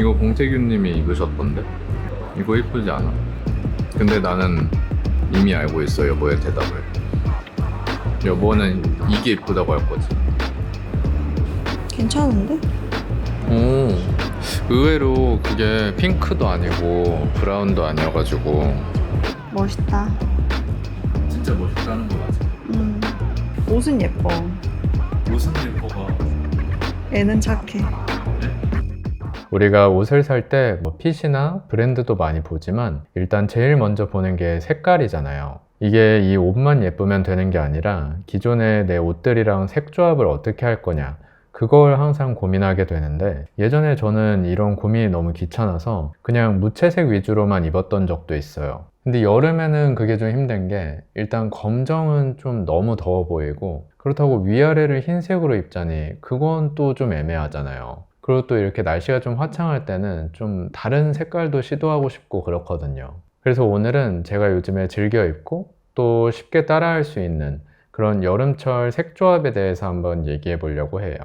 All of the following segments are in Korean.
이거 봉태규님이 입으셨던데? 이거 이쁘지 않아? 근데 나는 이미 알고 있어, 여보의 대답을. 여보는 이게 이쁘다고 할 거지. 괜찮은데? 오, 의외로 그게 핑크도 아니고 브라운도 아니어가지고 멋있다. 진짜 멋있다는 거 맞아. 옷은 예뻐. 무슨 예뻐가. 애는 착해. 우리가 옷을 살 때 뭐 핏이나 브랜드도 많이 보지만 일단 제일 먼저 보는 게 색깔이잖아요. 이게 이 옷만 예쁘면 되는 게 아니라 기존의 내 옷들이랑 색 조합을 어떻게 할 거냐, 그걸 항상 고민하게 되는데, 예전에 저는 이런 고민이 너무 귀찮아서 그냥 무채색 위주로만 입었던 적도 있어요. 근데 여름에는 그게 좀 힘든 게, 일단 검정은 좀 너무 더워 보이고, 그렇다고 위아래를 흰색으로 입자니 그건 또 좀 애매하잖아요. 그리고 또 이렇게 날씨가 좀 화창할 때는 좀 다른 색깔도 시도하고 싶고 그렇거든요. 그래서 오늘은 제가 요즘에 즐겨 입고 또 쉽게 따라할 수 있는 그런 여름철 색 조합에 대해서 한번 얘기해 보려고 해요.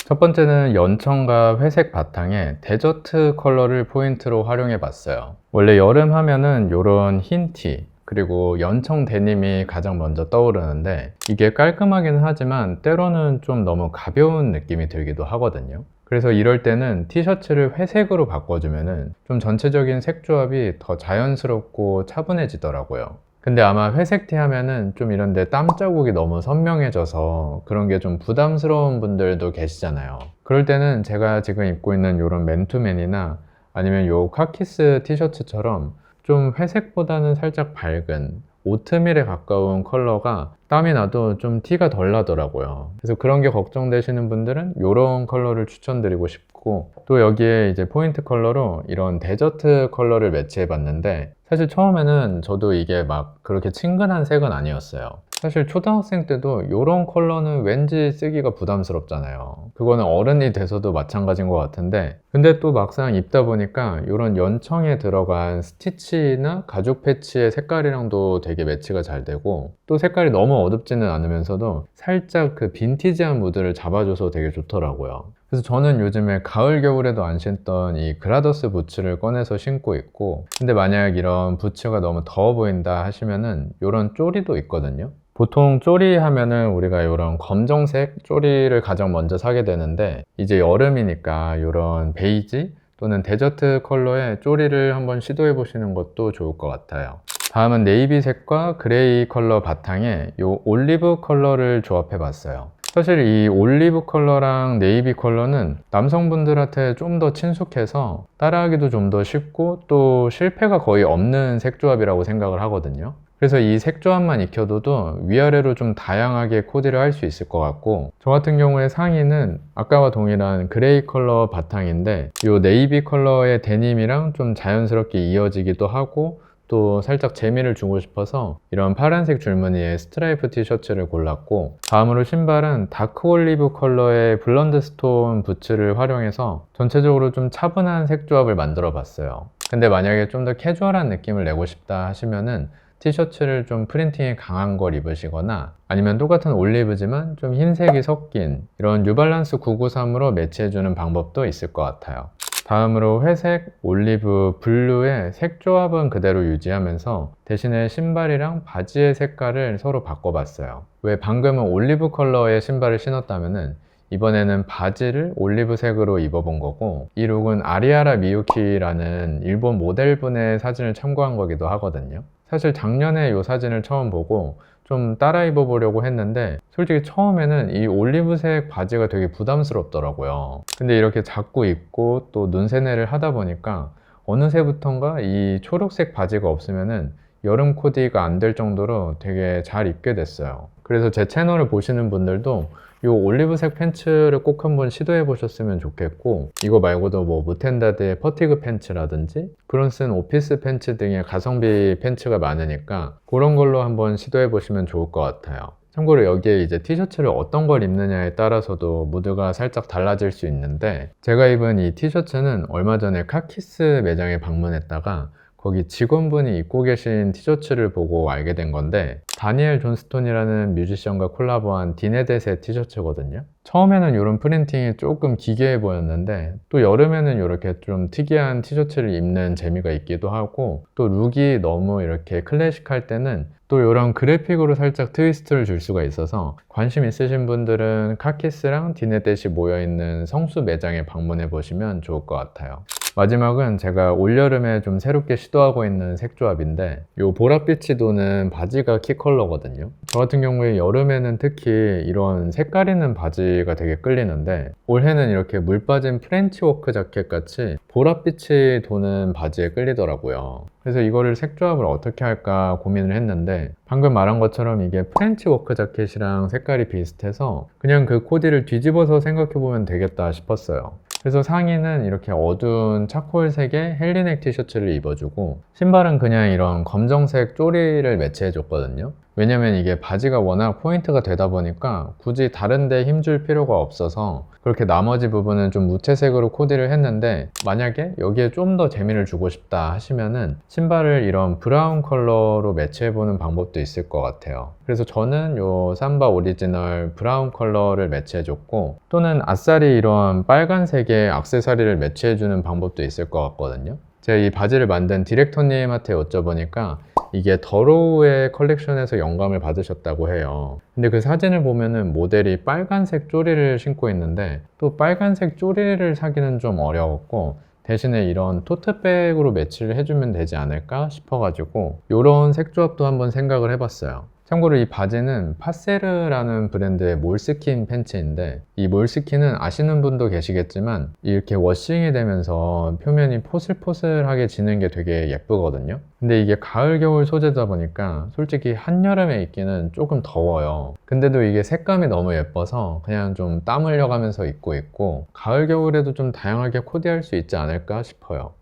첫 번째는 연청과 회색 바탕에 데저트 컬러를 포인트로 활용해 봤어요. 원래 여름 하면은 이런 흰 티, 그리고 연청 데님이 가장 먼저 떠오르는데, 이게 깔끔하긴 하지만 때로는 좀 너무 가벼운 느낌이 들기도 하거든요. 그래서 이럴 때는 티셔츠를 회색으로 바꿔주면은 좀 전체적인 색 조합이 더 자연스럽고 차분해지더라고요. 근데 아마 회색 티 하면은 좀 이런데 땀 자국이 너무 선명해져서 그런 게 좀 부담스러운 분들도 계시잖아요. 그럴 때는 제가 지금 입고 있는 이런 맨투맨이나 아니면 요 카키스 티셔츠처럼 좀 회색보다는 살짝 밝은 오트밀에 가까운 컬러가 땀이 나도 좀 티가 덜 나더라고요. 그래서 그런 게 걱정되시는 분들은 이런 컬러를 추천드리고 싶고, 또 여기에 이제 포인트 컬러로 이런 데저트 컬러를 매치해 봤는데, 사실 처음에는 저도 이게 막 그렇게 친근한 색은 아니었어요. 사실 초등학생 때도 이런 컬러는 왠지 쓰기가 부담스럽잖아요. 그거는 어른이 돼서도 마찬가지인 것 같은데, 근데 또 막상 입다 보니까 이런 연청에 들어간 스티치나 가죽 패치의 색깔이랑도 되게 매치가 잘 되고, 또 색깔이 너무 어둡지는 않으면서도 살짝 그 빈티지한 무드를 잡아줘서 되게 좋더라고요. 그래서 저는 요즘에 가을 겨울에도 안 신던 이 그라더스 부츠를 꺼내서 신고 있고, 근데 만약 이런 부츠가 너무 더워 보인다 하시면은 이런 쪼리도 있거든요. 보통 쪼리 하면은 우리가 이런 검정색 쪼리를 가장 먼저 사게 되는데, 이제 여름이니까 이런 베이지 또는 데저트 컬러의 쪼리를 한번 시도해 보시는 것도 좋을 것 같아요. 다음은 네이비색과 그레이 컬러 바탕에 이 올리브 컬러를 조합해 봤어요. 사실 이 올리브 컬러랑 네이비 컬러는 남성분들한테 좀 더 친숙해서 따라하기도 좀 더 쉽고 또 실패가 거의 없는 색조합이라고 생각을 하거든요. 그래서 이 색조합만 익혀둬도 위아래로 좀 다양하게 코디를 할 수 있을 것 같고, 저 같은 경우에 상의는 아까와 동일한 그레이 컬러 바탕인데 이 네이비 컬러의 데님이랑 좀 자연스럽게 이어지기도 하고, 또 살짝 재미를 주고 싶어서 이런 파란색 줄무늬의 스트라이프 티셔츠를 골랐고, 다음으로 신발은 다크 올리브 컬러의 블런드 스톤 부츠를 활용해서 전체적으로 좀 차분한 색 조합을 만들어 봤어요. 근데 만약에 좀 더 캐주얼한 느낌을 내고 싶다 하시면은 티셔츠를 좀 프린팅이 강한 걸 입으시거나, 아니면 똑같은 올리브지만 좀 흰색이 섞인 이런 뉴발란스 993으로 매치해주는 방법도 있을 것 같아요. 다음으로 회색, 올리브, 블루의 색 조합은 그대로 유지하면서 대신에 신발이랑 바지의 색깔을 서로 바꿔봤어요. 왜 방금은 올리브 컬러의 신발을 신었다면은 이번에는 바지를 올리브색으로 입어본 거고, 이 룩은 아리아라 미유키라는 일본 모델분의 사진을 참고한 거기도 하거든요. 사실 작년에 이 사진을 처음 보고 좀 따라 입어보려고 했는데, 솔직히 처음에는 이 올리브색 바지가 되게 부담스럽더라고요. 근데 이렇게 자꾸 입고 또 눈세내를 하다 보니까 어느새부턴가 이 초록색 바지가 없으면은 여름 코디가 안 될 정도로 되게 잘 입게 됐어요. 그래서 제 채널을 보시는 분들도 이 올리브색 팬츠를 꼭 한번 시도해 보셨으면 좋겠고, 이거 말고도 뭐 무텐다드의 퍼티그 팬츠라든지 브론슨 오피스 팬츠 등의 가성비 팬츠가 많으니까 그런 걸로 한번 시도해 보시면 좋을 것 같아요. 참고로 여기에 이제 티셔츠를 어떤 걸 입느냐에 따라서도 무드가 살짝 달라질 수 있는데, 제가 입은 이 티셔츠는 얼마 전에 카키스 매장에 방문했다가 거기 직원분이 입고 계신 티셔츠를 보고 알게 된 건데 다니엘 존스톤이라는 뮤지션과 콜라보한 디네댓의 티셔츠거든요. 처음에는 이런 프린팅이 조금 기괴해 보였는데 또 여름에는 이렇게 좀 특이한 티셔츠를 입는 재미가 있기도 하고 또 룩이 너무 이렇게 클래식할 때는 또 이런 그래픽으로 살짝 트위스트를 줄 수가 있어서 관심 있으신 분들은 카키스랑 디네댓이 모여있는 성수 매장에 방문해 보시면 좋을 것 같아요. 마지막은 제가 올여름에 좀 새롭게 시도하고 있는 색조합인데 이 보랏빛이 도는 바지가 키 컬러거든요. 저 같은 경우에 여름에는 특히 이런 색깔 있는 바지가 되게 끌리는데 올해는 이렇게 물 빠진 프렌치 워크 자켓 같이 보랏빛이 도는 바지에 끌리더라고요. 그래서 이거를 색조합을 어떻게 할까 고민을 했는데 방금 말한 것처럼 이게 프렌치 워크 자켓이랑 색깔이 비슷해서 그냥 그 코디를 뒤집어서 생각해보면 되겠다 싶었어요. 그래서 상의는 이렇게 어두운 차콜색의 헬리넥 티셔츠를 입어주고 신발은 그냥 이런 검정색 쪼리를 매치해줬거든요. 왜냐면 이게 바지가 워낙 포인트가 되다 보니까 굳이 다른 데 힘줄 필요가 없어서 그렇게 나머지 부분은 좀 무채색으로 코디를 했는데 만약에 여기에 좀 더 재미를 주고 싶다 하시면은 신발을 이런 브라운 컬러로 매치해보는 방법도 있을 것 같아요. 그래서 저는 요 삼바 오리지널 브라운 컬러를 매치해줬고 또는 아싸리 이런 빨간색의 액세서리를 매치해주는 방법도 있을 것 같거든요. 제가 이 바지를 만든 디렉터님한테 여쭤보니까 이게 더로우의 컬렉션에서 영감을 받으셨다고 해요. 근데 그 사진을 보면은 모델이 빨간색 쪼리를 신고 있는데 또 빨간색 쪼리를 사기는 좀 어려웠고 대신에 이런 토트백으로 매치를 해주면 되지 않을까 싶어가지고 이런 색조합도 한번 생각을 해봤어요. 참고로 이 바지는 파세르라는 브랜드의 몰스킨 팬츠인데 이 몰스킨은 아시는 분도 계시겠지만 이렇게 워싱이 되면서 표면이 포슬포슬하게 지는 게 되게 예쁘거든요. 근데 이게 가을 겨울 소재다 보니까 솔직히 한여름에 입기는 조금 더워요. 근데도 이게 색감이 너무 예뻐서 그냥 좀 땀 흘려가면서 입고 있고 가을 겨울에도 좀 다양하게 코디할 수 있지 않을까 싶어요.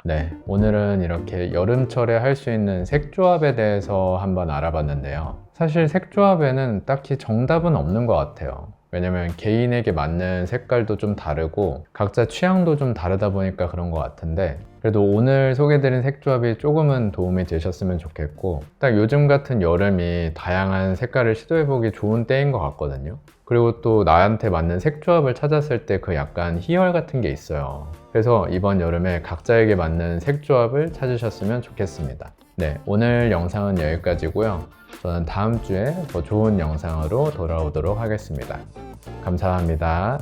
네, 오늘은 이렇게 여름철에 할 수 있는 색조합에 대해서 한번 알아봤는데요. 사실 색조합에는 딱히 정답은 없는 것 같아요. 왜냐면 개인에게 맞는 색깔도 좀 다르고 각자 취향도 좀 다르다 보니까 그런 것 같은데 그래도 오늘 소개해드린 색조합이 조금은 도움이 되셨으면 좋겠고 딱 요즘 같은 여름이 다양한 색깔을 시도해보기 좋은 때인 것 같거든요. 그리고 또 나한테 맞는 색조합을 찾았을 때 그 약간 희열 같은 게 있어요. 그래서 이번 여름에 각자에게 맞는 색조합을 찾으셨으면 좋겠습니다. 네, 오늘 영상은 여기까지고요. 저는 다음 주에 더 좋은 영상으로 돌아오도록 하겠습니다. 감사합니다.